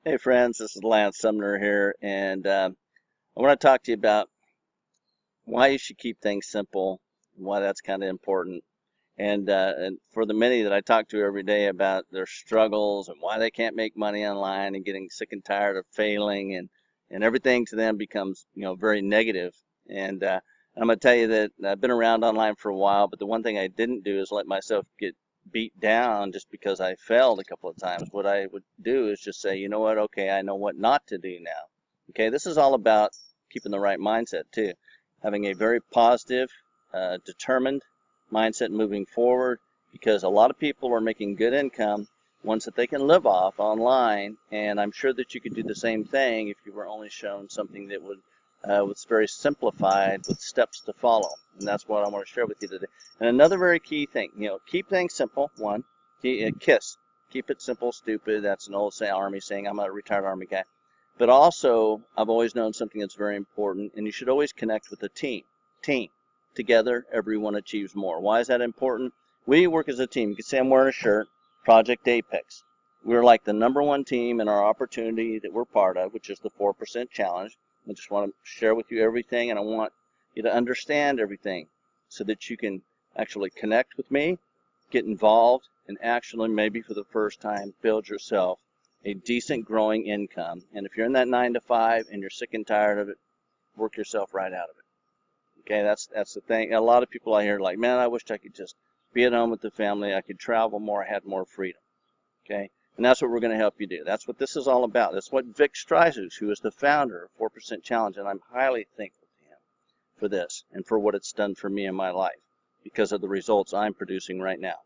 Hey friends, this is Lance Sumner here, and I want to talk to you about why you should keep things simple, and why that's kind of important, and for the many that I talk to every day about their struggles and why they can't make money online and getting sick and tired of failing and everything to them becomes very negative. And I'm going to tell you that I've been around online for a while, but the one thing I didn't do is let myself get beat down just because I failed a couple of times. What I would do is just say, you know what, okay, I know what not to do now. Okay, this is all about keeping the right mindset too. Having a very positive, determined mindset moving forward, because a lot of people are making good income, ones that they can live off online, and I'm sure that you could do the same thing if you were only shown something that would was very simplified with steps to follow. And that's what I want to share with you today. And another very key thing, keep things simple. One, KISS, keep it simple, stupid. That's an old Army saying. I'm a retired Army guy. But also, I've always known something that's very important, and you should always connect with a team. Team. Together, everyone achieves more. Why is that important? We work as a team. You can see I'm wearing a shirt, Project Apex. We're like the #1 team in our opportunity that we're part of, which is the 4% challenge. I just want to share with you everything, and I want you to understand everything so that you can actually connect with me, get involved, and actually maybe for the first time build yourself a decent growing income. And if you're in that 9 to 5 and you're sick and tired of it, work yourself right out of it. Okay, that's the thing. A lot of people I hear are like, man, I wish I could just be at home with the family. I could travel more. I had more freedom. Okay, and that's what we're going to help you do. That's what this is all about. That's what Vick strizheus, who is the founder of 4% Challenge, and I'm highly thankful to him for this and for what it's done for me in my life because of the results I'm producing right now.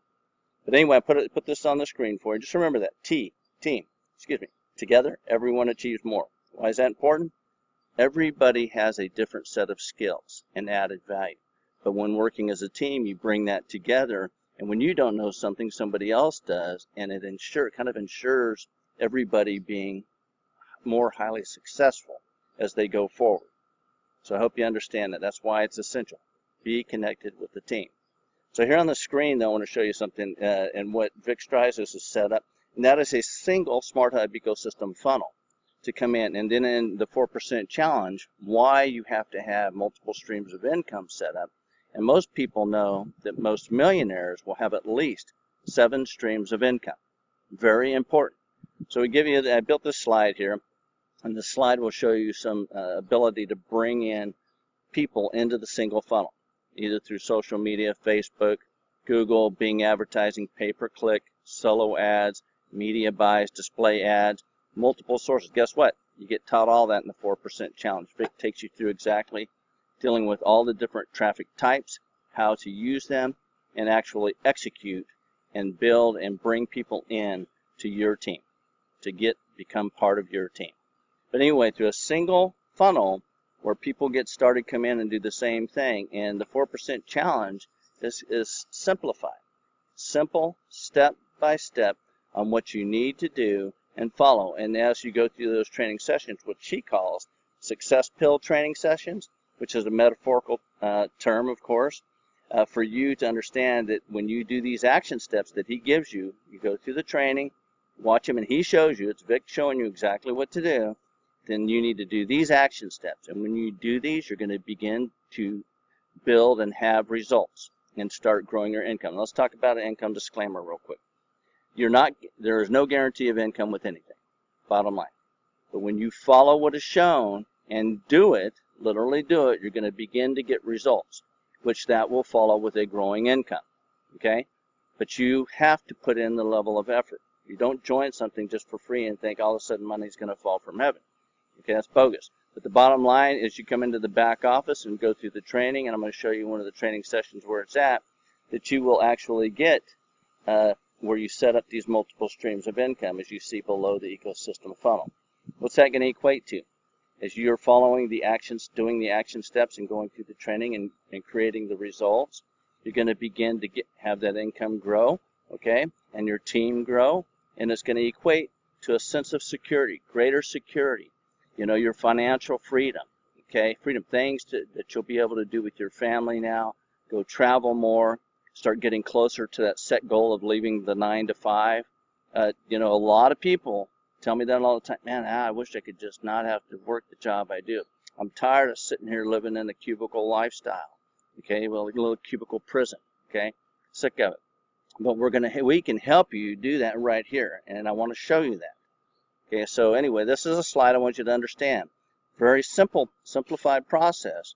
But anyway, I put this on the screen for you. Just remember that. Team. Together, everyone achieves more. Why is that important? Everybody has a different set of skills and added value. But when working as a team, you bring that together. And when you don't know something, somebody else does, and it kind of ensures everybody being more highly successful as they go forward. So I hope you understand that. That's why it's essential. Be connected with the team. So here on the screen, though, I want to show you something and what Vick strizheus has set up, and that is a single Smart Hub ecosystem funnel to come in. And then in the 4% challenge, why you have to have multiple streams of income set up. And most people know that most millionaires will have at least 7 streams of income. Very important. So I built this slide here, and the slide will show you some ability to bring in people into the single funnel, either through social media, Facebook, Google, Bing advertising, pay-per-click, solo ads, media buys, display ads, multiple sources. Guess what? You get taught all that in the 4% challenge. Vick takes you through exactly dealing with all the different traffic types, how to use them, and actually execute and build and bring people in to your team to become part of your team. But anyway, through a single funnel where people get started, come in and do the same thing, and the 4% challenge is simplified. Simple, step by step on what you need to do and follow. And as you go through those training sessions, what she calls success pill training sessions, which is a metaphorical term, of course, for you to understand that when you do these action steps that he gives you, you go through the training, watch him, and he shows you, it's Vick showing you exactly what to do, then you need to do these action steps. And when you do these, you're going to begin to build and have results and start growing your income. Let's talk about an income disclaimer real quick. There is no guarantee of income with anything, bottom line. But when you follow what is shown and do it, literally do it, you're going to begin to get results, which that will follow with a growing income, okay? But you have to put in the level of effort. You don't join something just for free and think all of a sudden money's going to fall from heaven. Okay, that's bogus. But the bottom line is you come into the back office and go through the training, and I'm going to show you one of the training sessions where it's at, that you will actually get where you set up these multiple streams of income as you see below the ecosystem funnel. What's that going to equate to? As you're following the actions, doing the action steps and going through the training and creating the results, you're going to begin to have that income grow, okay, and your team grow, and it's going to equate to a sense of security, greater security, your financial freedom, okay, things that you'll be able to do with your family now, go travel more, start getting closer to that set goal of leaving the 9 to 5. A lot of people tell me that all the time. Man, I wish I could just not have to work the job I do. I'm tired of sitting here living in a cubicle lifestyle. Okay, well, a little cubicle prison. Okay, sick of it. But we can help you do that right here, and I want to show you that. Okay, so anyway, this is a slide I want you to understand. Very simple, simplified process.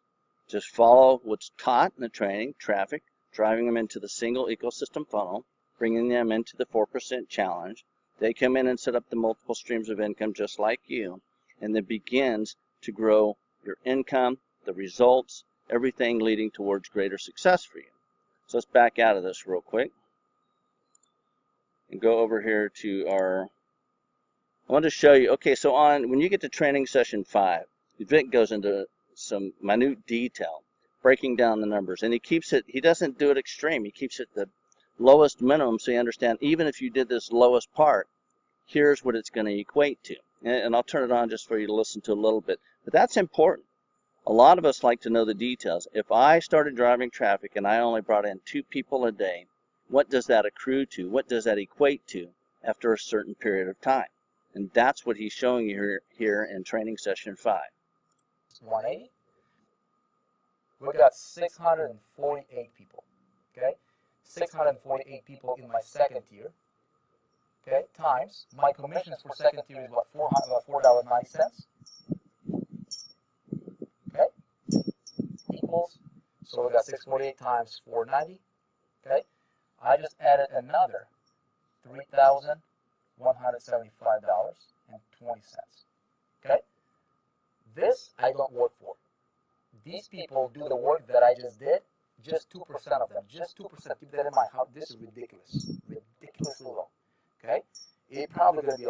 Just follow what's taught in the training, traffic, driving them into the single ecosystem funnel, bringing them into the 4% challenge. They come in and set up the multiple streams of income just like you, and it begins to grow your income, the results, everything leading towards greater success for you. So let's back out of this real quick and go over here to I want to show you, okay, so when you get to training session 5, Vic goes into some minute detail, breaking down the numbers, and he doesn't do it extreme, he keeps it the lowest minimum so you understand even if you did this lowest part, here's what it's going to equate to. And I'll turn it on just for you to listen to a little bit, but that's important. A lot of us like to know the details. If I started driving traffic and I only brought in 2 people a day, what does that accrue to? What does that equate to after a certain period of time? And that's what he's showing you here in training session 5. 180. We got 648 people. Okay, 648 people in my second tier. Okay, times my commissions for second tier is what, $4.90. Okay, equals. So we got 648 times 490. Okay, I just added another $3,175.20. Okay, this I don't work for. These people do the work that I just did. Just 2% of them. Just 2%. Keep that in mind. How this is ridiculous. Ridiculously low. Okay, it's probably going to be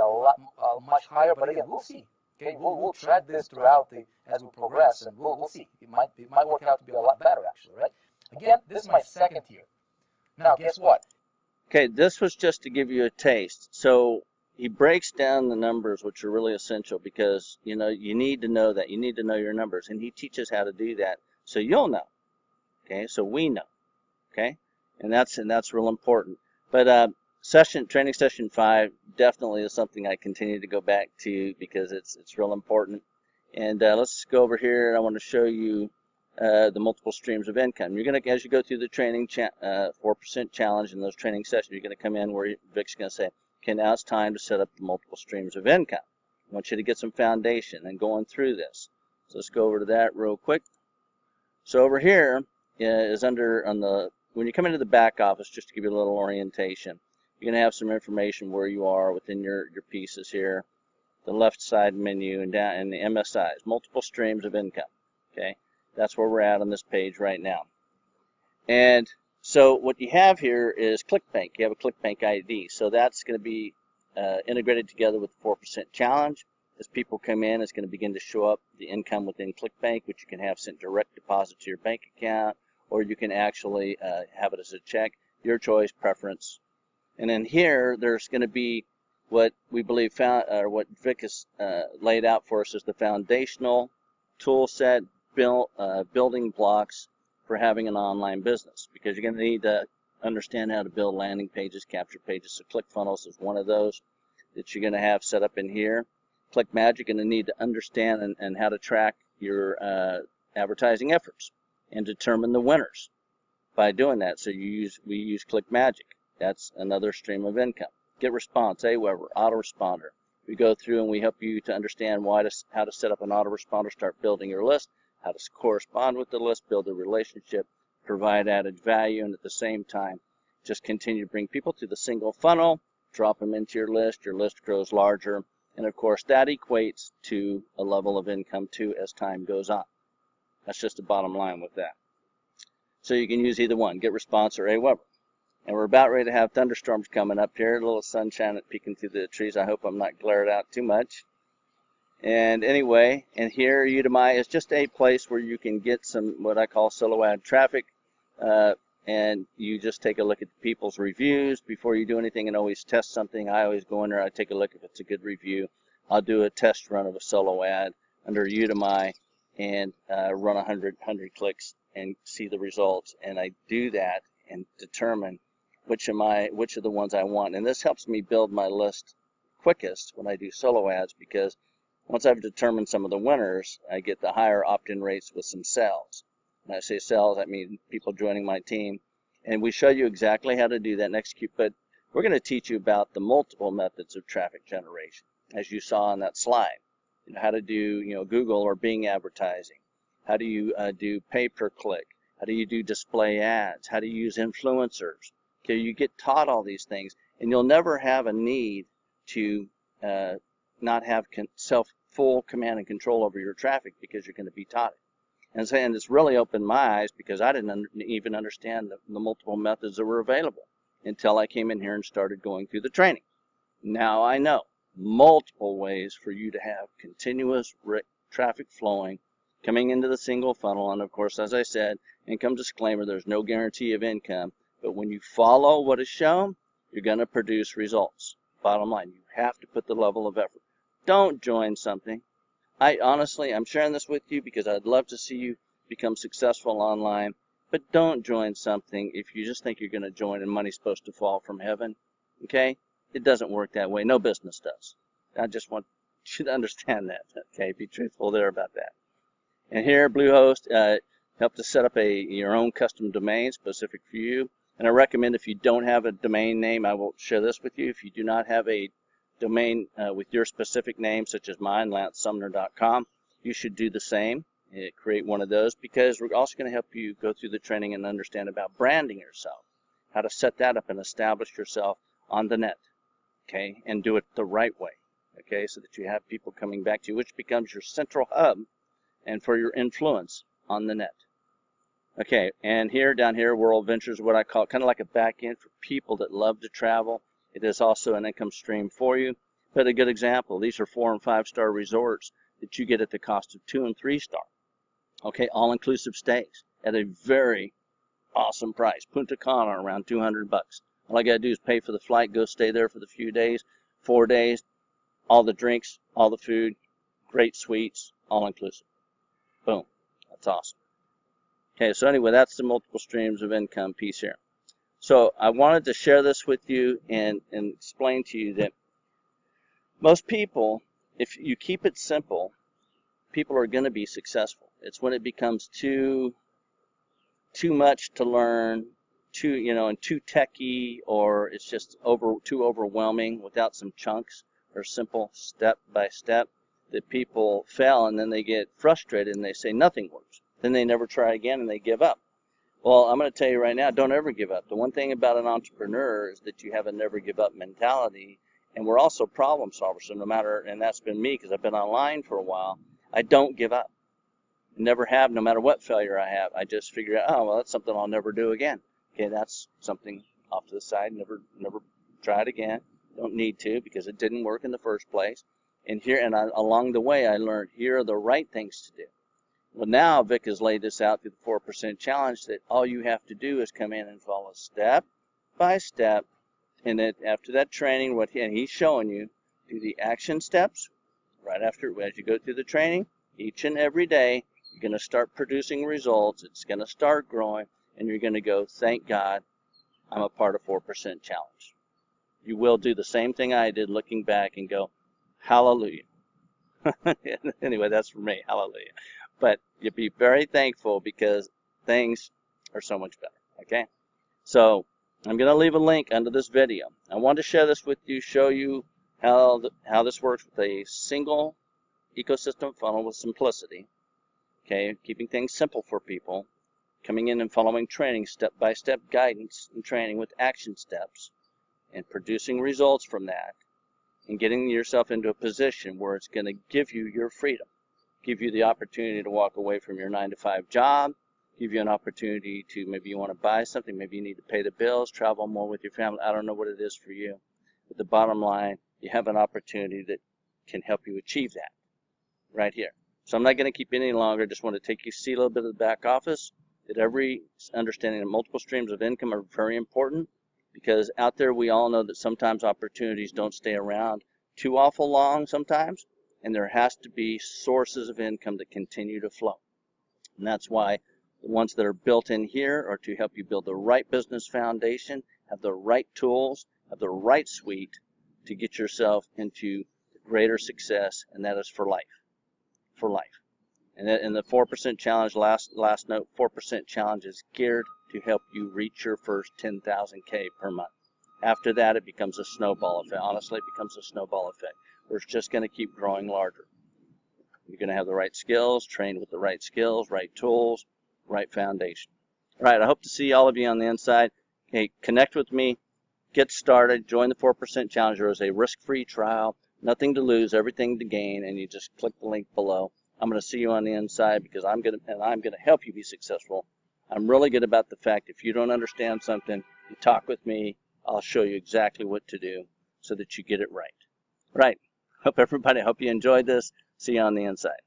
much higher, but again, we'll see. Okay, we'll track this throughout as we progress, and we'll see. It might work out to be a lot better, actually, right? Again, this is my second tier. Now, guess what? Okay, this was just to give you a taste. So he breaks down the numbers, which are really essential because you need to know that. You need to know your numbers, and he teaches how to do that so you'll know. Okay, so we know. Okay, and that's real important. But training session 5 definitely is something I continue to go back to because it's real important. And let's go over here. I want to show you the multiple streams of income. You're going to, as you go through the training 4% challenge in those training sessions, you're going to come in where Vic's going to say, okay, now it's time to set up the multiple streams of income. I want you to get some foundation and going through this. So let's go over to that real quick. So over here is when you come into the back office, just to give you a little orientation, you're going to have some information where you are within your pieces here, the left side menu, and down in the MSIs, multiple streams of income. Okay, that's where we're at on this page right now. And so what you have here is ClickBank. You have a ClickBank ID. So that's going to be integrated together with the 4% challenge. As people come in, it's going to begin to show up the income within ClickBank, which you can have sent direct deposit to your bank account, or you can actually have it as a check, your choice, preference. And then here, there's going to be what we believe what Vic has laid out for us as the foundational tool set, building blocks for having an online business, because you're going to need to understand how to build landing pages, capture pages. So ClickFunnels is one of those that you're going to have set up in here. ClickMagic, you're going to need to understand and how to track your advertising efforts and determine the winners by doing that. So we use ClickMagic. That's another stream of income. GetResponse, Aweber, autoresponder. We go through and we help you to understand how to set up an autoresponder, start building your list, how to correspond with the list, build a relationship, provide added value, and at the same time, just continue to bring people to the single funnel, drop them into your list grows larger, and of course that equates to a level of income too as time goes on. That's just the bottom line with that. So you can use either one, GetResponse or Aweber. And we're about ready to have thunderstorms coming up here, a little sunshine peeking through the trees. I hope I'm not glared out too much. And anyway, and here Udemy is just a place where you can get some what I call solo ad traffic, and you just take a look at people's reviews before you do anything and always test something. I always go in there, I take a look if it's a good review. I'll do a test run of a solo ad under Udemy and run 100 clicks and see the results. And I do that and determine which of the ones I want. And this helps me build my list quickest when I do solo ads, because once I've determined some of the winners, I get the higher opt-in rates with some sales. When I say sales, I mean people joining my team. And we show you exactly how to do that and execute, but we're going to teach you about the multiple methods of traffic generation, as you saw on that slide. You know, how to do, Google or Bing advertising. How do you do pay-per-click? How do you do display ads? How do you use influencers? Okay, you get taught all these things, and you'll never have a need to not have full command and control over your traffic, because you're going to be taught it. And it's really opened my eyes, because I didn't even understand the multiple methods that were available until I came in here and started going through the training. Now I know multiple ways for you to have continuous traffic flowing coming into the single funnel. And of course, as I said, income disclaimer, there's no guarantee of income, but when you follow what is shown, you're going to produce results. Bottom line, you have to put the level of effort. Don't join something. Honestly, I'm sharing this with you because I'd love to see you become successful online, but don't join something if you just think you're going to join and money's supposed to fall from heaven. Okay? It doesn't work that way. No business does. I just want you to understand that. Okay? Be truthful there about that. And here, Bluehost helped us set up your own custom domain specific for you. And I recommend, if you don't have a domain name, I will share this with you. If you do not have a domain with your specific name, such as mine, lancesumner.com, you should do the same. Create one of those, because we're also going to help you go through the training and understand about branding yourself, how to set that up and establish yourself on the net, okay, and do it the right way, okay, so that you have people coming back to you, which becomes your central hub and for your influence on the net. Okay, and down here, World Ventures, what I call kind of like a back end for people that love to travel. It is also an income stream for you. But a good example, these are 4- and 5-star resorts that you get at the cost of 2- and 3-star. Okay, all-inclusive stays at a very awesome price. Punta Cana around $200. All I got to do is pay for the flight, go stay there for the few days, 4 days, all the drinks, all the food, great suites, all-inclusive. Boom. That's awesome. Okay, so anyway, that's the multiple streams of income piece here. So I wanted to share this with you and explain to you that most people, if you keep it simple, people are going to be successful. It's when it becomes too much to learn, and too techy, or it's just too overwhelming without some chunks or simple step by step, that people fail, and then they get frustrated and they say nothing works. Then they never try again and they give up. Well, I'm going to tell you right now, don't ever give up. The one thing about an entrepreneur is that you have a never give up mentality, and we're also problem solvers. So no matter, and that's been me because I've been online for a while, I don't give up. Never have, no matter what failure I have. I just figure out, oh, well, that's something I'll never do again. Okay, that's something off to the side, never try it again. Don't need to, because it didn't work in the first place. And along the way, I learned here are the right things to do. Well, now Vic has laid this out through the 4% challenge, that all you have to do is come in and follow step by step. And then after that training, and he's showing you, do the action steps right after, as you go through the training, each and every day, you're going to start producing results. It's going to start growing, and you're going to go, thank God, I'm a part of 4% challenge. You will do the same thing I did, looking back, and go, hallelujah. Anyway, that's for me, hallelujah. But you'll be very thankful, because things are so much better, okay? So I'm going to leave a link under this video. I want to share this with you, show you how this works with a single ecosystem funnel with simplicity, okay? Keeping things simple for people, coming in and following training, step-by-step guidance and training with action steps, and producing results from that, and getting yourself into a position where it's going to give you your freedom. Give you the opportunity to walk away from your 9-to-5 job, give you an opportunity to, maybe you want to buy something, maybe you need to pay the bills, travel more with your family. I don't know what it is for you. But the bottom line, you have an opportunity that can help you achieve that right here. So I'm not going to keep you any longer. Just want to take you see a little bit of the back office, that every understanding of multiple streams of income are very important, because out there we all know that sometimes opportunities don't stay around too awful long sometimes. And there has to be sources of income that continue to flow. And that's why the ones that are built in here are to help you build the right business foundation, have the right tools, have the right suite to get yourself into greater success, and that is for life. For life. And the 4% challenge, last note, 4% challenge is geared to help you reach your first 10,000K per month. After that, it becomes a snowball effect. Honestly, it becomes a snowball effect, where it's just going to keep growing larger. You're going to have the right skills, trained with the right skills, right tools, right foundation. All right, I hope to see all of you on the inside. Okay, connect with me, get started, join the 4% challenge. There is a risk-free trial, nothing to lose, everything to gain, and you just click the link below. I'm going to see you on the inside because I'm going to help you be successful. I'm really good about the fact if you don't understand something, you talk with me. I'll show you exactly what to do so that you get it right. Right. Hope you enjoyed this. See you on the inside.